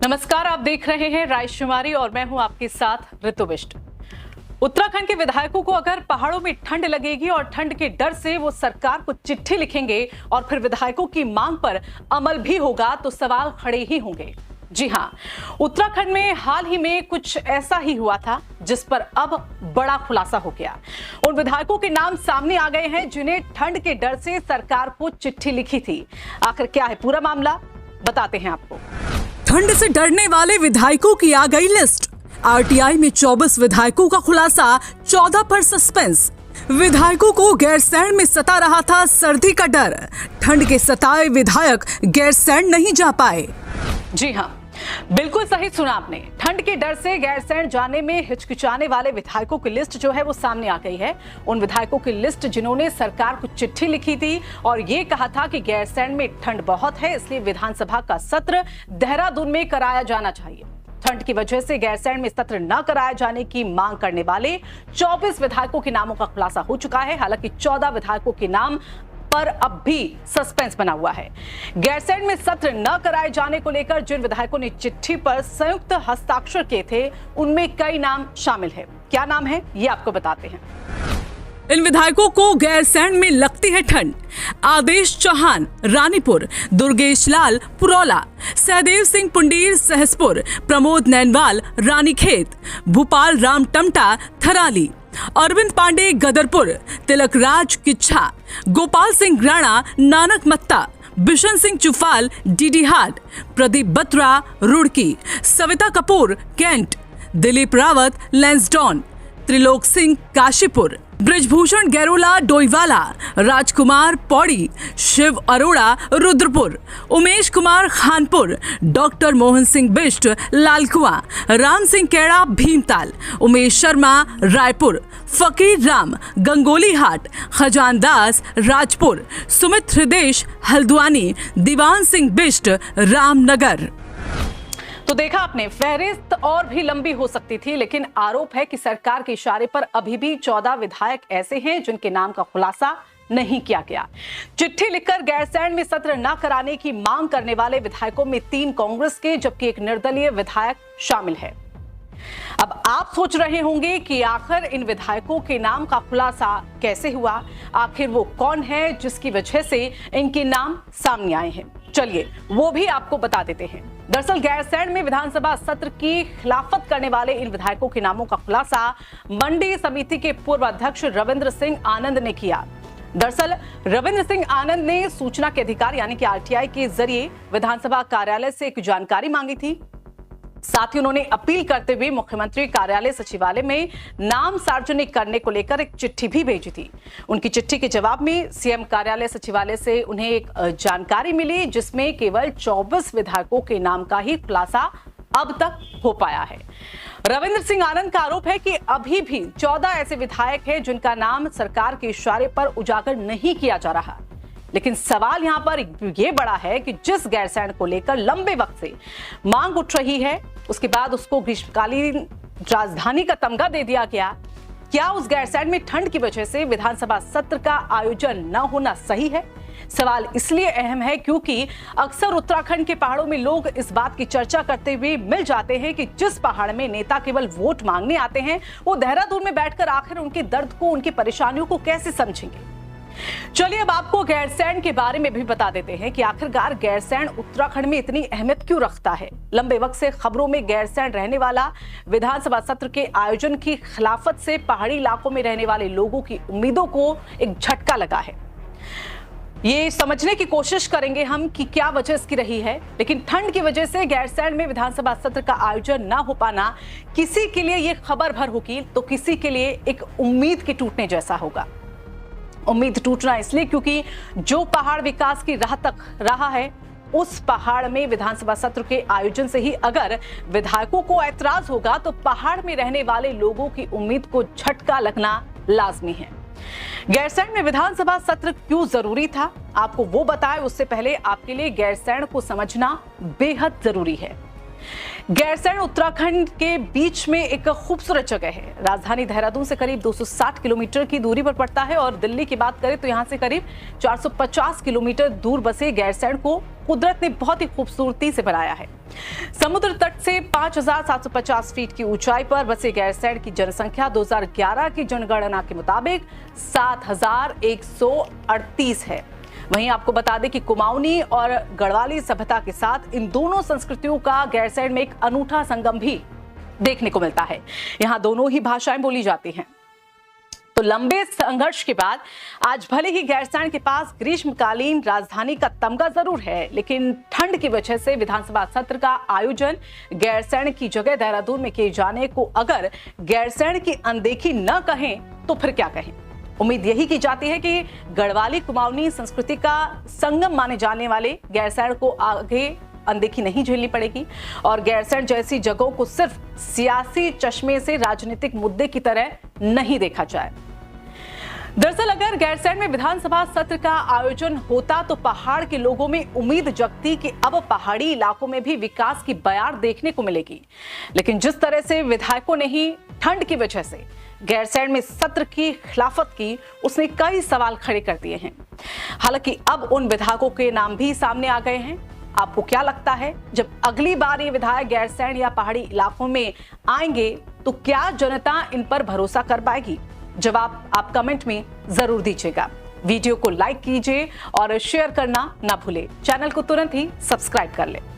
नमस्कार, आप देख रहे हैं रायशुमारी और मैं हूं आपके साथ ऋतु बिष्ट। उत्तराखंड के विधायकों को अगर पहाड़ों में ठंड लगेगी और ठंड के डर से वो सरकार को चिट्ठी लिखेंगे और फिर विधायकों की मांग पर अमल भी होगा तो सवाल खड़े ही होंगे। जी हां, उत्तराखंड में हाल ही में कुछ ऐसा ही हुआ था जिस पर अब बड़ा खुलासा हो गया। उन विधायकों के नाम सामने आ गए हैं जिन्हें ठंड के डर से सरकार को चिट्ठी लिखी थी। आखिर क्या है पूरा मामला, बताते हैं आपको। ठंड से डरने वाले विधायकों की आ गई लिस्ट। आरटीआई में 24 विधायकों का खुलासा, 14 पर सस्पेंस। विधायकों को गैरसैंण में सता रहा था सर्दी का डर। ठंड के सताए विधायक गैरसैंण नहीं जा पाए। जी हां, बिल्कुल सही सुना आपने। ठंड के डर से गैरसैंण जाने में हिचकिचाने वाले विधायकों की लिस्ट जो है वो सामने आ गई है। उन विधायकों की लिस्ट जिन्होंने सरकार को चिट्ठी लिखी थी और ये कहा था कि गैरसैंण में ठंड बहुत है, इसलिए विधानसभा का सत्र देहरादून में कराया जाना चाहिए। ठंड की वजह से गैरसैंण में सत्र न कराए जाने की मांग करने वाले 24 विधायकों के नामों का खुलासा हो चुका है। हालांकि 14 विधायकों के नाम पर अब भी सस्पेंस बना हुआ है। गैरसैंण में सत्र न कराए जाने को लेकर जिन विधायकों ने चिट्ठी पर संयुक्त हस्ताक्षर किए थे उनमें कई नाम शामिल है। क्या नाम है ये आपको बताते हैं। इन विधायकों को गैरसैंण में लगती है ठंड। आदेश चौहान रानीपुर, दुर्गेश लाल पुरौला, सहदेव सिंह पुंडीर सहसपुर, प्रमोद नैनवाल रानीखेत, भूपाल राम टमटा थराली, अरविंद पांडे गदरपुर, तिलक राज किच्छा, गोपाल सिंह राणा नानक मत्ता, बिशन सिंह चुफाल डीडीहाट, प्रदीप बत्रा रुड़की, सविता कपूर कैंट, दिलीप रावत लैंसडॉन, त्रिलोक सिंह काशीपुर, ब्रिजभूषण गैरोला डोईवाला, राजकुमार पौड़ी, शिव अरोड़ा रुद्रपुर, उमेश कुमार खानपुर, डॉक्टर मोहन सिंह बिष्ट लालकुआं, राम सिंह केड़ा भीमताल, उमेश शर्मा रायपुर, फकीर राम गंगोली हाट, खजान दास राजपुर, सुमित हृदेश हल्द्वानी, दीवान सिंह बिष्ट रामनगर। तो देखा आपने, फहरिस्त और भी लंबी हो सकती थी, लेकिन आरोप है कि सरकार के इशारे पर अभी भी 14 विधायक ऐसे हैं जिनके नाम का खुलासा नहीं किया गया। चिट्ठी लिखकर गैरसैंण में सत्र न कराने की मांग करने वाले विधायकों में 3 कांग्रेस के जबकि एक निर्दलीय विधायक शामिल है। अब आप सोच रहे होंगे कि आखिर इन विधायकों के नाम का खुलासा कैसे हुआ, आखिर वो कौन है जिसकी वजह से इनके नाम सामने आए हैं। चलिए वो भी आपको बता देते हैं। दरअसल गैरसैंण में विधानसभा सत्र की खिलाफत करने वाले इन विधायकों के नामों का खुलासा मंडी समिति के पूर्व अध्यक्ष रविंद्र सिंह आनंद ने किया। दरअसल रविंद्र सिंह आनंद ने सूचना के अधिकार यानी कि आरटीआई के जरिए विधानसभा कार्यालय से एक जानकारी मांगी थी। साथ ही उन्होंने अपील करते हुए मुख्यमंत्री कार्यालय सचिवालय में नाम सार्वजनिक करने को लेकर एक चिट्ठी भी भेजी थी। उनकी चिट्ठी के जवाब में सीएम कार्यालय सचिवालय से उन्हें एक जानकारी मिली जिसमें केवल 24 विधायकों के नाम का ही खुलासा अब तक हो पाया है। रविंद्र सिंह आनंद का आरोप है कि अभी भी 14 ऐसे विधायक हैं जिनका नाम सरकार के इशारे पर उजागर नहीं किया जा रहा। लेकिन सवाल यहां पर यह बड़ा है कि जिस गैरसैंण को लेकर लंबे वक्त से मांग उठ रही है उसके बाद उसको ग्रीष्मकालीन राजधानी का तमगा दे दिया गया। क्या उस गैरसैंण में ठंड की वजह से विधानसभा सत्र का आयोजन न होना सही है? सवाल इसलिए अहम है क्योंकि अक्सर उत्तराखंड के पहाड़ों में लोग इस बात की चर्चा करते हुए मिल जाते हैं कि जिस पहाड़ में नेता केवल वोट मांगने आते हैं वो देहरादून में बैठकर आखिर उनके दर्द को, उनकी परेशानियों को कैसे समझेंगे। चलिए अब आपको गैरसैंण के बारे में भी बता देते हैं कि आखिरकार गैरसैंण उत्तराखंड में इतनी अहमियत क्यों रखता है। लंबे वक्त से खबरों में गैरसैंण रहने वाला विधानसभा सत्र के आयोजन की खिलाफत से पहाड़ी इलाकों में रहने वाले लोगों की उम्मीदों को एक झटका लगा है। ये समझने की कोशिश करेंगे हम कि क्या वजह इसकी रही है। लेकिन ठंड की वजह से गैरसैंण में विधानसभा सत्र का आयोजन ना हो पाना किसी के लिए ये खबर भर होगी तो किसी के लिए एक उम्मीद के टूटने जैसा होगा। उम्मीद टूटना इसलिए क्योंकि जो पहाड़ विकास की राह तक रहा है उस पहाड़ में विधानसभा सत्र के आयोजन से ही अगर विधायकों को ऐतराज होगा तो पहाड़ में रहने वाले लोगों की उम्मीद को झटका लगना लाजमी है। गैरसैंण में विधानसभा सत्र क्यों जरूरी था आपको वो बताएं उससे पहले आपके लिए गैरसैंण को समझना बेहद जरूरी है। गैरसैंण उत्तराखंड के बीच में एक खूबसूरत जगह है। राजधानी देहरादून से करीब 260 किलोमीटर की दूरी पर पड़ता है और दिल्ली की बात करें तो यहां से करीब 450 किलोमीटर दूर बसे गैरसैंण को कुदरत ने बहुत ही खूबसूरती से बनाया है। समुद्र तट से 5,750 फीट की ऊंचाई पर बसे गैरसैंण की जनसंख्या 2011 की जनगणना के मुताबिक 7,138 है। वहीं आपको बता दें कि कुमाऊनी और गढ़वाली सभ्यता के साथ इन दोनों संस्कृतियों का गैरसैंण में एक अनूठा संगम भी देखने को मिलता है। यहाँ दोनों ही भाषाएं बोली जाती हैं। तो लंबे संघर्ष के बाद आज भले ही गैरसैंण के पास ग्रीष्मकालीन राजधानी का तमगा जरूर है, लेकिन ठंड की वजह से विधानसभा सत्र का आयोजन गैरसैंण की जगह देहरादून में किए जाने को अगर गैरसैंण की अनदेखी न कहें तो फिर क्या कहें। उम्मीद यही की जाती है कि गढ़वाली कुमाऊनी संस्कृति का संगम माने जाने वाले गैरसैंण को आगे अनदेखी नहीं झेलनी पड़ेगी और गैरसैंण जैसी जगहों को सिर्फ सियासी चश्मे से राजनीतिक मुद्दे की तरह नहीं देखा जाए। दरअसल अगर गैरसैंण में विधानसभा सत्र का आयोजन होता तो पहाड़ के लोगों में उम्मीद जगती कि अब पहाड़ी इलाकों में भी विकास की बयार देखने को मिलेगी, लेकिन जिस तरह से विधायकों ने ही ठंड की वजह से गैरसैंण में सत्र की खिलाफत की, उसने कई सवाल खड़े कर दिए हैं। हालांकि अब उन विधायकों के नाम भी सामने आ गए हैं। आपको क्या लगता है, जब अगली बार ये विधायक गैरसैंण या पहाड़ी इलाकों में आएंगे तो क्या जनता इन पर भरोसा कर पाएगी? जवाब आप कमेंट में जरूर दीजिएगा। वीडियो को लाइक कीजिए और शेयर करना ना भूलें। चैनल को तुरंत ही सब्सक्राइब कर लें।